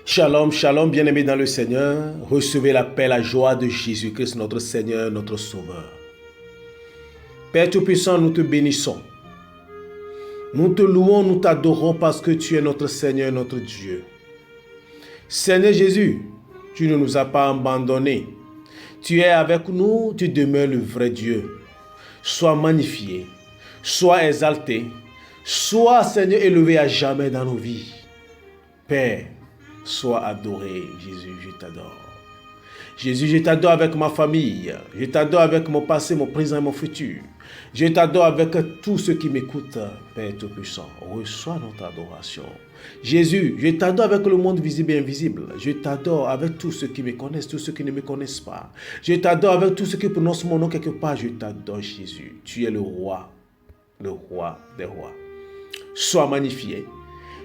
Shalom, shalom, bien-aimés dans le Seigneur. Recevez la paix, la joie de Jésus-Christ, notre Seigneur, notre Sauveur. Père Tout-Puissant, nous te bénissons. Nous te louons, nous t'adorons parce que tu es notre Seigneur, notre Dieu. Seigneur Jésus, tu ne nous as pas abandonnés. Tu es avec nous, tu demeures le vrai Dieu. Sois magnifié, sois exalté, sois, Seigneur, élevé à jamais dans nos vies. Père, sois adoré, Jésus, je t'adore. Jésus, je t'adore avec ma famille. Je t'adore avec mon passé, mon présent et mon futur. Je t'adore avec tous ceux qui m'écoutent, Père Tout-Puissant. Reçois notre adoration. Jésus, je t'adore avec le monde visible et invisible. Je t'adore avec tous ceux qui me connaissent, tous ceux qui ne me connaissent pas. Je t'adore avec tous ceux qui prononcent mon nom quelque part. Je t'adore, Jésus. Tu es le roi des rois. Sois magnifié,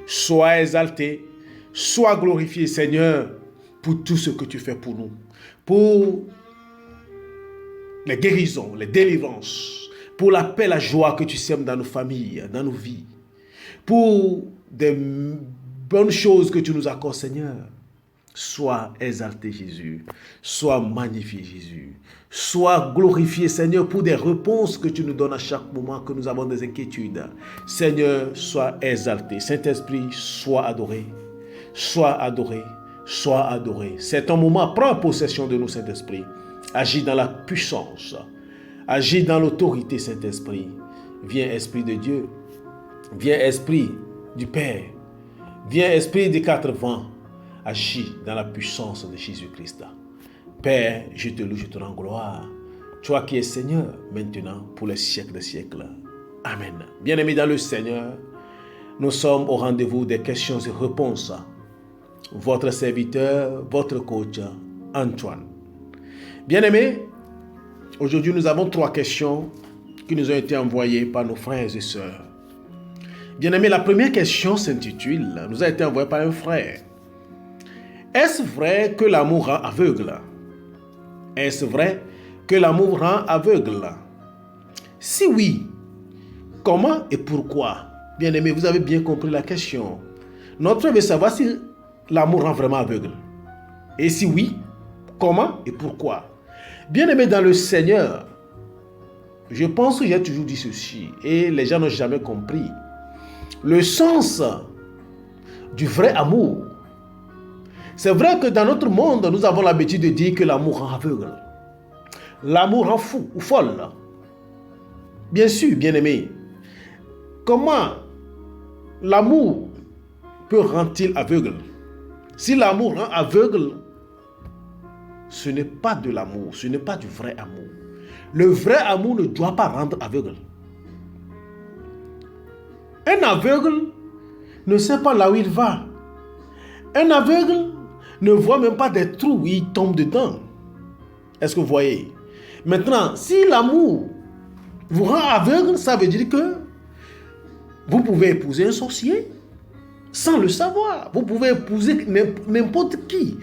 sois exalté, sois glorifié, Seigneur, pour tout ce que tu fais pour nous. Pour les guérisons, les délivrances, pour la paix, la joie que tu sèmes dans nos familles, dans nos vies, pour des bonnes choses que tu nous accordes, Seigneur. Sois exalté, Jésus. Sois magnifié, Jésus. Sois glorifié, Seigneur, pour des réponses que tu nous donnes à chaque moment que nous avons des inquiétudes. Seigneur, sois exalté. Saint-Esprit, sois adoré. Sois adoré. Sois adoré. C'est ton moment. Prends possession de nous, Saint-Esprit. Agis dans la puissance. Agis dans l'autorité, Saint-Esprit. Viens, Esprit de Dieu. Viens, Esprit du Père. Viens, Esprit des quatre vents. Agis dans la puissance de Jésus-Christ. Père, je te loue, je te rends gloire. Toi qui es Seigneur, maintenant, pour les siècles des siècles. Amen. Bien-aimés dans le Seigneur, nous sommes au rendez-vous des questions et réponses. Votre serviteur, votre coach, Antoine. Bien-aimés, aujourd'hui nous avons 3 questions qui nous ont été envoyées par nos frères et sœurs. Bien-aimés, la première question s'intitule, nous a été envoyée par un frère. Est-ce vrai que l'amour rend aveugle? Est-ce vrai que l'amour rend aveugle? Si oui, comment et pourquoi? Bien-aimés, vous avez bien compris la question. Notre frère veut savoir si l'amour rend vraiment aveugle. Et si oui, comment et pourquoi? Bien-aimés dans le Seigneur, je pense que j'ai toujours dit ceci et les gens n'ont jamais compris. Le sens du vrai amour. C'est vrai que dans notre monde, nous avons l'habitude de dire que l'amour rend aveugle. L'amour rend fou ou folle. Bien sûr, bien-aimé. Comment l'amour peut rendre-t-il aveugle? Si l'amour rend aveugle, ce n'est pas de l'amour, ce n'est pas du vrai amour. Le vrai amour ne doit pas rendre aveugle. Un aveugle ne sait pas là où il va. Un aveugle ne voit même pas des trous où il tombe dedans. Est-ce que vous voyez? Maintenant, si l'amour vous rend aveugle, ça veut dire que vous pouvez épouser un sorcier sans le savoir. Vous pouvez épouser n'importe qui.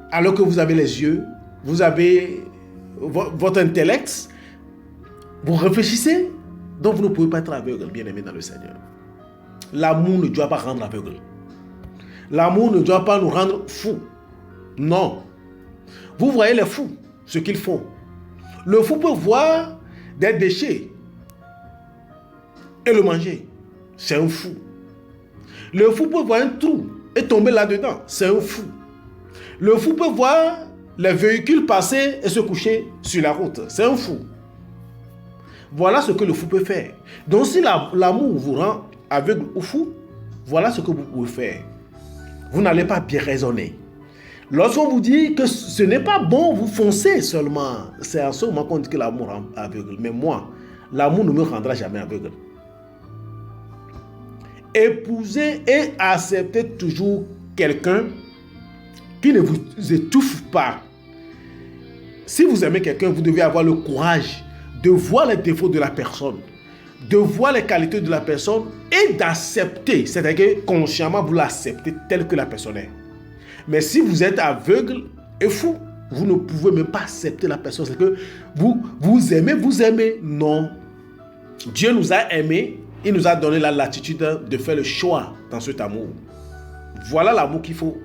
Alors que vous avez les yeux, vous avez votre intellect, vous réfléchissez, donc vous ne pouvez pas être aveugle, bien-aimé dans le Seigneur. L'amour ne doit pas rendre aveugle. L'amour ne doit pas nous rendre fous. Non. Vous voyez les fous, ce qu'ils font. Le fou peut voir des déchets et le manger. C'est un fou. Le fou peut voir un trou et tomber là-dedans. C'est un fou. Le fou peut voir les véhicules passer et se coucher sur la route. C'est un fou. Voilà ce que le fou peut faire. Donc si l'amour vous rend aveugle ou fou, voilà ce que vous pouvez faire. Vous n'allez pas bien raisonner. Lorsqu'on vous dit que ce n'est pas bon, vous foncez seulement. C'est à ce moment qu'on dit que l'amour rend aveugle. Mais moi, l'amour ne me rendra jamais aveugle. Épousez et acceptez toujours quelqu'un qui ne vous étouffe pas. Si vous aimez quelqu'un, vous devez avoir le courage de voir les défauts de la personne, de voir les qualités de la personne et d'accepter. C'est-à-dire que consciemment, vous l'acceptez telle que la personne est. Mais si vous êtes aveugle et fou, vous ne pouvez même pas accepter la personne. C'est que vous aimez. Non. Dieu nous a aimés. Il nous a donné la latitude de faire le choix dans cet amour. Voilà l'amour qu'il faut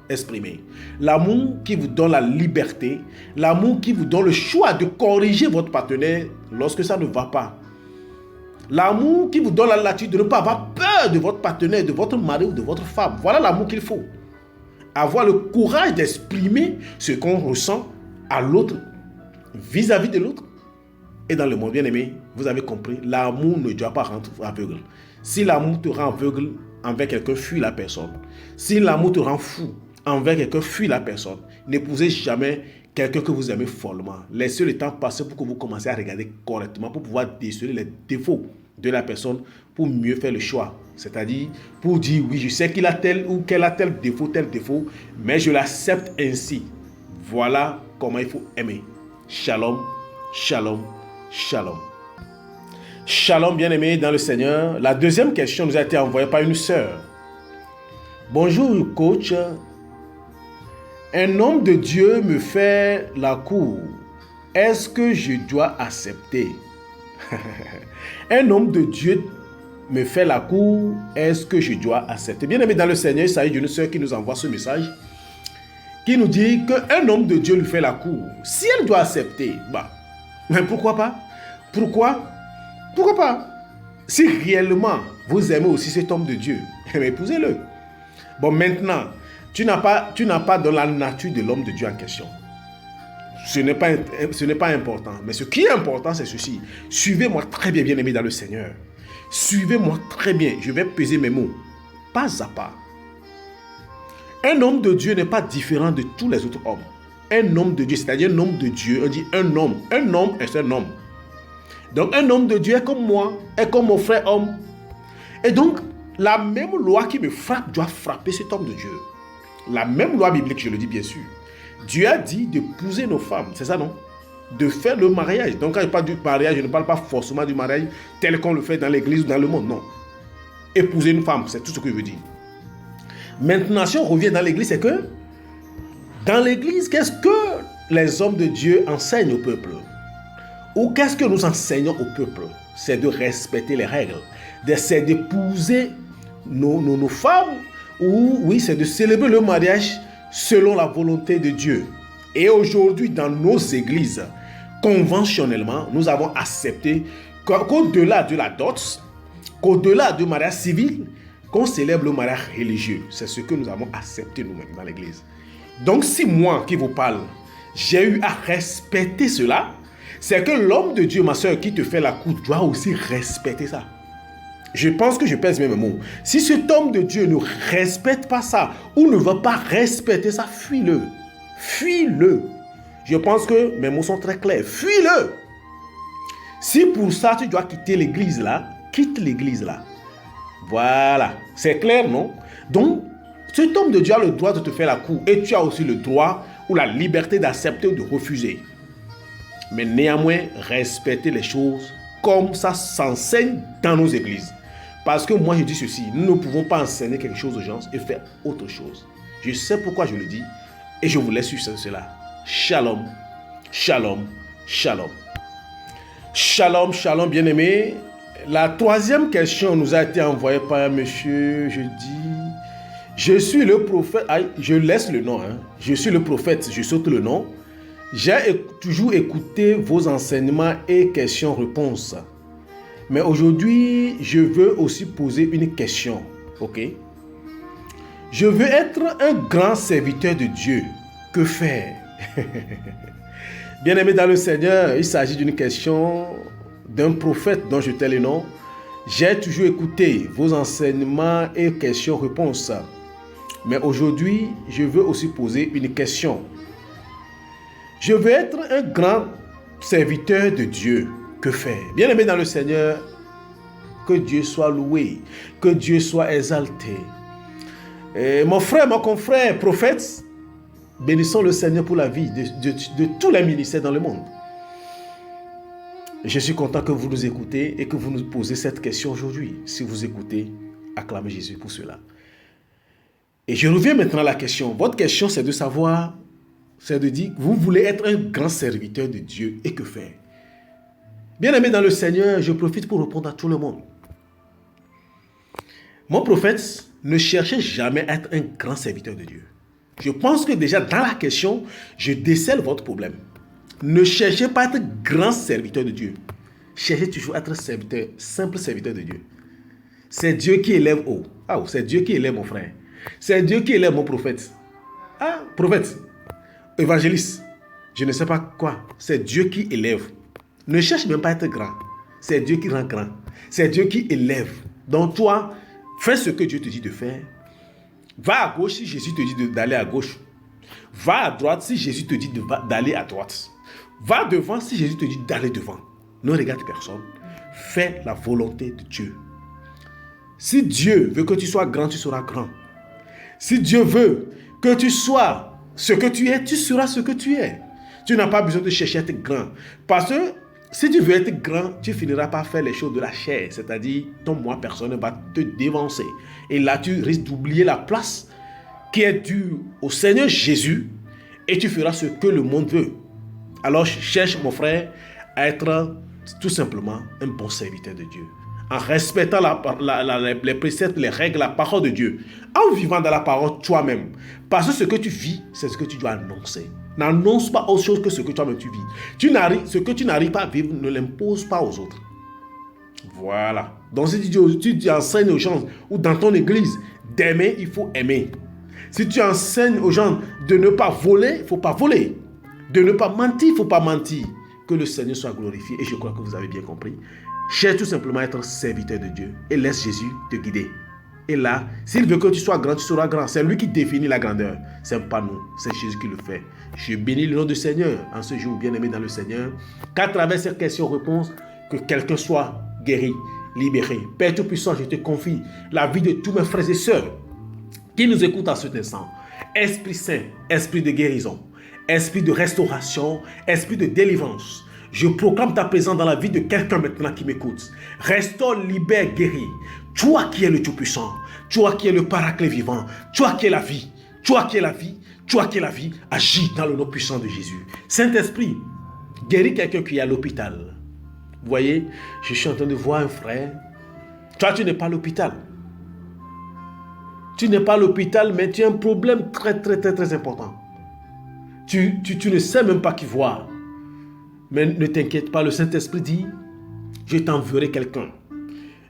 exprimer. L'amour qui vous donne la liberté, l'amour qui vous donne le choix de corriger votre partenaire lorsque ça ne va pas. L'amour qui vous donne la latitude de ne pas avoir peur de votre partenaire, de votre mari ou de votre femme. Voilà l'amour qu'il faut. Avoir le courage d'exprimer ce qu'on ressent à l'autre, vis-à-vis de l'autre. Et dans le monde, bien aimé, vous avez compris, l'amour ne doit pas rendre aveugle. Si l'amour te rend aveugle envers quelqu'un, fuis la personne. Si l'amour te rend fou envers quelqu'un, fuis la personne. N'épousez jamais quelqu'un que vous aimez follement. Laissez le temps passer pour que vous commenciez à regarder correctement, pour pouvoir déceler les défauts de la personne, pour mieux faire le choix. C'est-à-dire, pour dire, oui, je sais qu'il a tel ou qu'elle a tel défaut, mais je l'accepte ainsi. Voilà comment il faut aimer. Shalom, shalom, shalom. Shalom, bien-aimés dans le Seigneur. La deuxième question nous a été envoyée par une sœur. Bonjour, coach. Un homme de Dieu me fait la cour. Est-ce que je dois accepter? Un homme de Dieu me fait la cour. Est-ce que je dois accepter? Bien-aimé dans le Seigneur, il s'agit d'une sœur qui nous envoie ce message, qui nous dit qu'un homme de Dieu lui fait la cour. Si elle doit accepter, mais pourquoi pas? Pourquoi pas? Si réellement vous aimez aussi cet homme de Dieu, épousez-le. Bon, maintenant, tu n'as pas dans la nature de l'homme de Dieu en question. Ce n'est pas important. Mais ce qui est important, c'est ceci. Suivez-moi très bien, bien-aimé dans le Seigneur. Suivez-moi très bien. Je vais peser mes mots, pas à pas. Un homme de Dieu n'est pas différent de tous les autres hommes. Un homme de Dieu, c'est-à-dire un homme de Dieu, on dit un homme. Un homme est un homme. Donc un homme de Dieu est comme moi, est comme mon frère homme. Et donc, la même loi qui me frappe doit frapper cet homme de Dieu. La même loi biblique, je le dis bien sûr. Dieu a dit d'épouser nos femmes, c'est ça non? De faire le mariage. Donc quand je parle du mariage, je ne parle pas forcément du mariage tel qu'on le fait dans l'église ou dans le monde, non. Épouser une femme, c'est tout ce que je veux dire. Maintenant, si on revient dans l'église, c'est que dans l'église, qu'est-ce que les hommes de Dieu enseignent au peuple? Ou qu'est-ce que nous enseignons au peuple? C'est de respecter les règles. C'est d'épouser nos femmes. Ou oui, c'est de célébrer le mariage selon la volonté de Dieu. Et aujourd'hui, dans nos églises, conventionnellement, nous avons accepté qu'au-delà de la dot, qu'au-delà du mariage civil, qu'on célèbre le mariage religieux. C'est ce que nous avons accepté nous-mêmes dans l'église. Donc, si moi qui vous parle, j'ai eu à respecter cela, c'est que l'homme de Dieu, ma soeur, qui te fait la cour, doit aussi respecter ça. Je pense que je pèse mes mots. Si cet homme de Dieu ne respecte pas ça, ou ne veut pas respecter ça, fuis-le. Fuis-le. Je pense que mes mots sont très clairs. Fuis-le. Si pour ça tu dois quitter l'église là, quitte l'église là. Voilà. C'est clair, non? Donc, cet homme de Dieu a le droit de te faire la cour. Et tu as aussi le droit ou la liberté d'accepter ou de refuser. Mais néanmoins, respecter les choses comme ça s'enseigne dans nos églises. Parce que moi je dis ceci, nous ne pouvons pas enseigner quelque chose aux gens et faire autre chose. Je sais pourquoi je le dis et je vous laisse sur cela. Shalom, shalom, shalom. Shalom, shalom, bien-aimés. La troisième question nous a été envoyée par un monsieur. Je suis le prophète. Je laisse le nom. Je suis le prophète, je saute le nom. J'ai toujours écouté vos enseignements et questions-réponses. Mais aujourd'hui, je veux aussi poser une question. Ok? Je veux être un grand serviteur de Dieu. Que faire? Bien-aimé dans le Seigneur, il s'agit d'une question d'un prophète dont je tais le nom. J'ai toujours écouté vos enseignements et questions-réponses. Mais aujourd'hui, je veux aussi poser une question. Je veux être un grand serviteur de Dieu. Que faire? Bien-aimé dans le Seigneur, que Dieu soit loué, que Dieu soit exalté. Et mon frère, mon confrère, prophète, bénissons le Seigneur pour la vie de tous les ministères dans le monde. Je suis content que vous nous écoutez et que vous nous posez cette question aujourd'hui. Si vous écoutez, acclamez Jésus pour cela. Et je reviens maintenant à la question. Votre question, c'est de savoir, c'est de dire, vous voulez être un grand serviteur de Dieu et que faire? Bien-aimé dans le Seigneur, je profite pour répondre à tout le monde. Mon prophète, ne cherchez jamais à être un grand serviteur de Dieu. Je pense que déjà dans la question, je décèle votre problème. Ne cherchez pas à être grand serviteur de Dieu. Cherchez toujours à être serviteur, simple serviteur de Dieu. C'est Dieu qui élève haut. Ah, c'est Dieu qui élève mon frère. C'est Dieu qui élève mon prophète. Ah, prophète, évangéliste, je ne sais pas quoi. C'est Dieu qui élève. Ne cherche même pas à être grand. C'est Dieu qui rend grand. C'est Dieu qui élève. Donc toi, fais ce que Dieu te dit de faire. Va à gauche si Jésus te dit d'aller à gauche. Va à droite si Jésus te dit d'aller à droite. Va devant si Jésus te dit d'aller devant. Ne regarde personne. Fais la volonté de Dieu. Si Dieu veut que tu sois grand, tu seras grand. Si Dieu veut que tu sois ce que tu es, tu seras ce que tu es. Tu n'as pas besoin de chercher à être grand. Parce que si tu veux être grand, tu finiras par faire les choses de la chair. C'est-à-dire, ton moi personnel va te dévancer. Et là, tu risques d'oublier la place qui est due au Seigneur Jésus. Et tu feras ce que le monde veut. Alors, cherche, mon frère, à être tout simplement un bon serviteur de Dieu. En respectant les préceptes, les règles, la parole de Dieu. En vivant dans la parole toi-même. Parce que ce que tu vis, c'est ce que tu dois annoncer. N'annonce pas autre chose que ce que toi-même tu vis. Ce que tu n'arrives pas à vivre, ne l'impose pas aux autres. Voilà. Donc si tu enseignes aux gens, ou dans ton église, d'aimer, il faut aimer. Si tu enseignes aux gens de ne pas voler, il ne faut pas voler. De ne pas mentir, il ne faut pas mentir. Que le Seigneur soit glorifié. Et je crois que vous avez bien compris. Cherche tout simplement à être serviteur de Dieu. Et laisse Jésus te guider. Et là, s'il veut que tu sois grand, tu seras grand. C'est lui qui définit la grandeur. Ce n'est pas nous. C'est Jésus qui le fait. Je bénis le nom du Seigneur en ce jour bien-aimé dans le Seigneur. Qu'à travers cette question-réponse, que quelqu'un soit guéri, libéré. Père Tout-Puissant, je te confie la vie de tous mes frères et sœurs qui nous écoutent à cet instant. Esprit Saint, esprit de guérison, esprit de restauration, esprit de délivrance. Je proclame ta présence dans la vie de quelqu'un maintenant qui m'écoute. Restaure, libère, guéris. Toi qui es le Tout-Puissant, toi qui es le Paraclet vivant, toi qui es la vie, toi qui es la vie, toi qui es la vie, agis dans le nom puissant de Jésus. Saint-Esprit, guéris quelqu'un qui est à l'hôpital. Vous voyez, je suis en train de voir un frère. Toi, tu n'es pas à l'hôpital. Tu n'es pas à l'hôpital, mais tu as un problème très, très, très, très important. Tu ne sais même pas qui voir. Mais ne t'inquiète pas, le Saint-Esprit dit, je t'enverrai quelqu'un.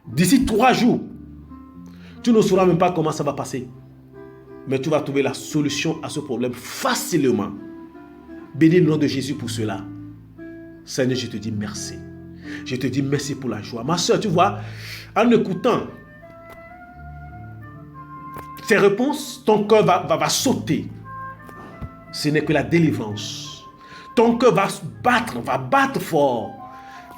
D'ici 3 jours, tu ne sauras même pas comment ça va passer. Mais tu vas trouver la solution à ce problème facilement. Bénis le nom de Jésus pour cela. Seigneur, je te dis merci. Je te dis merci pour la joie. Ma soeur, tu vois, en écoutant ces réponses, ton cœur va sauter. Ce n'est que la délivrance. Ton cœur va battre fort.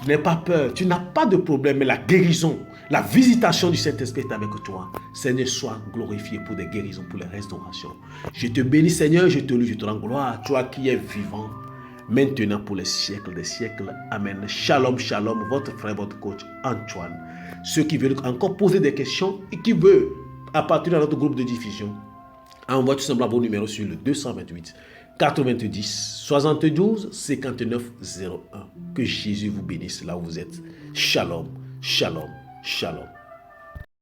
N'aie pas peur, tu n'as pas de problème, mais la guérison, la visitation du Saint-Esprit est avec toi. Seigneur, sois glorifié pour des guérisons, pour les restaurations. Je te bénis, Seigneur, je te loue, je te rends gloire. Toi qui es vivant, maintenant pour les siècles des siècles. Amen. Shalom, shalom, votre frère, votre coach Antoine. Ceux qui veulent encore poser des questions et qui veulent appartenir à notre groupe de diffusion, envoie tout simplement vos numéros sur le 228 90 72 59 01. Que Jésus vous bénisse là où vous êtes. Shalom, shalom, shalom.